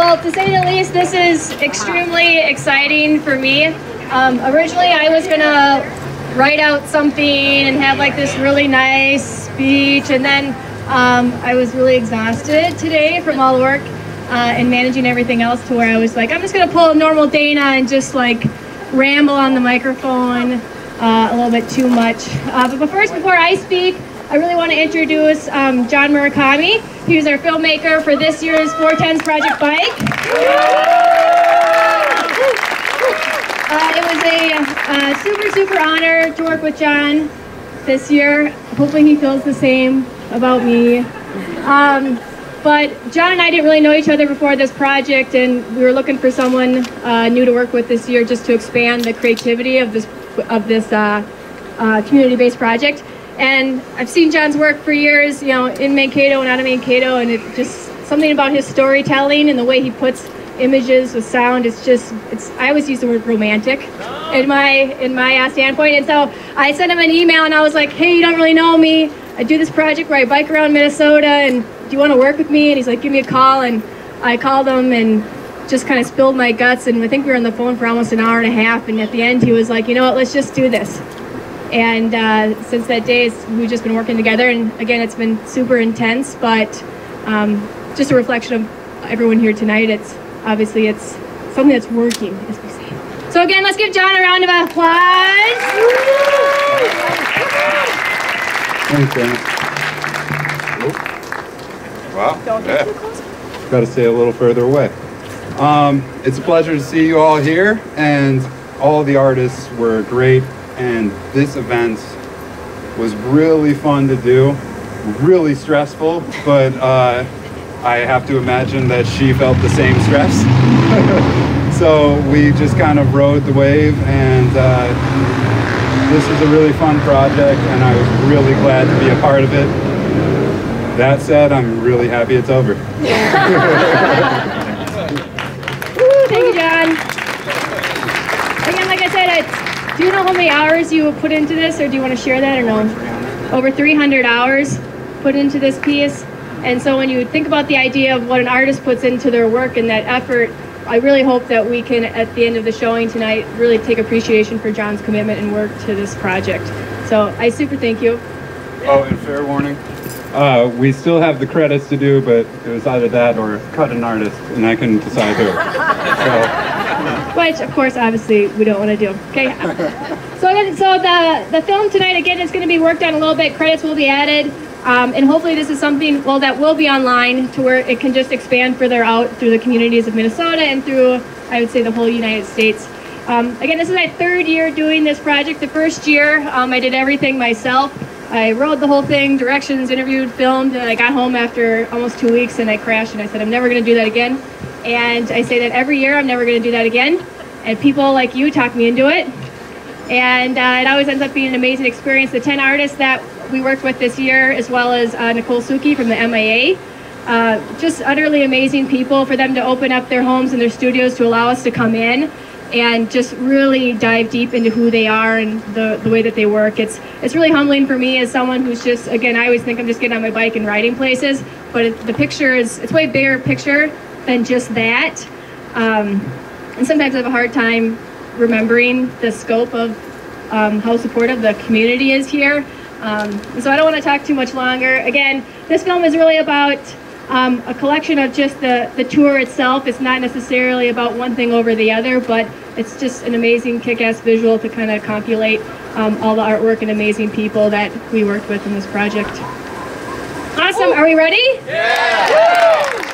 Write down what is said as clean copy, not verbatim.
Well, to say the least, this is extremely exciting for me. Originally, I was gonna write out something and have like this really nice speech, and then I was really exhausted today from all the work and managing everything else, to where I was like, I'm just gonna pull a normal Dana and just like ramble on the microphone a little bit too much. But first, before I speak, I really want to introduce Jon Murakami. He was our filmmaker for this year's 410s Project Bike. It was a super honor to work with Jon this year. Hopefully he feels the same about me. But Jon and I didn't really know each other before this project, and we were looking for someone new to work with this year, just to expand the creativity of this community-based project. And I've seen Jon's work for years, you know, in Mankato and out of Mankato, and it just, something about his storytelling and the way he puts images with sound, I always use the word romantic in my standpoint. And so I sent him an email and I was like, hey, you don't really know me. I do this project where I bike around Minnesota, and do you want to work with me? And he's like, give me a call. And I called him and just kind of spilled my guts, and I think we were on the phone for almost an hour and a half, and at the end he was like, you know what, let's just do this. And since that day, we've just been working together, and again, it's been super intense, but just a reflection of everyone here tonight. It's something that's working, as we say. So again, let's give Jon a round of applause. Thanks, Dan. Wow. Don't get too close. Got to stay a little further away. It's a pleasure to see you all here, and all the artists were great. And this event was really fun to do, really stressful, but I have to imagine that she felt the same stress. So we just kind of rode the wave, and this was a really fun project, and I was really glad to be a part of it. That said, I'm really happy it's over. Woo, thank you, Jon. Again, like I said, do you know how many hours you put into this, or do you want to share that, or no? Over 300 hours put into this piece. And so when you think about the idea of what an artist puts into their work and that effort, I really hope that we can, at the end of the showing tonight, really take appreciation for Jon's commitment and work to this project. So I super thank you. Oh, and fair warning, we still have the credits to do, but it was either that or cut an artist, and I can decide who. Which, of course, obviously, we don't want to do. Okay. So the film tonight, again, is going to be worked on a little bit. Credits will be added. And hopefully this is something, well, that will be online, to where it can just expand further out through the communities of Minnesota and through, I would say, the whole United States. Again, this is my third year doing this project. The first year, I did everything myself. I wrote the whole thing, directions, interviewed, filmed, and I got home after almost 2 weeks and I crashed, and I said, I'm never going to do that again. And I say that every year, I'm never going to do that again. And people like you talk me into it. And it always ends up being an amazing experience. The 10 artists that we worked with this year, as well as Nicole Suki from the MIA, just utterly amazing people. For them to open up their homes and their studios to allow us to come in and just really dive deep into who they are and the way that they work. It's really humbling for me as someone who's just, again, I always think I'm just getting on my bike and riding places, but the picture it's way bigger picture than just that. And sometimes I have a hard time remembering the scope of how supportive the community is here. So I don't want to talk too much longer. Again, this film is really about a collection of just the tour itself. It's not necessarily about one thing over the other, but it's just an amazing kick-ass visual to kind of compilate all the artwork and amazing people that we worked with in this project. Awesome, are we ready? Yeah!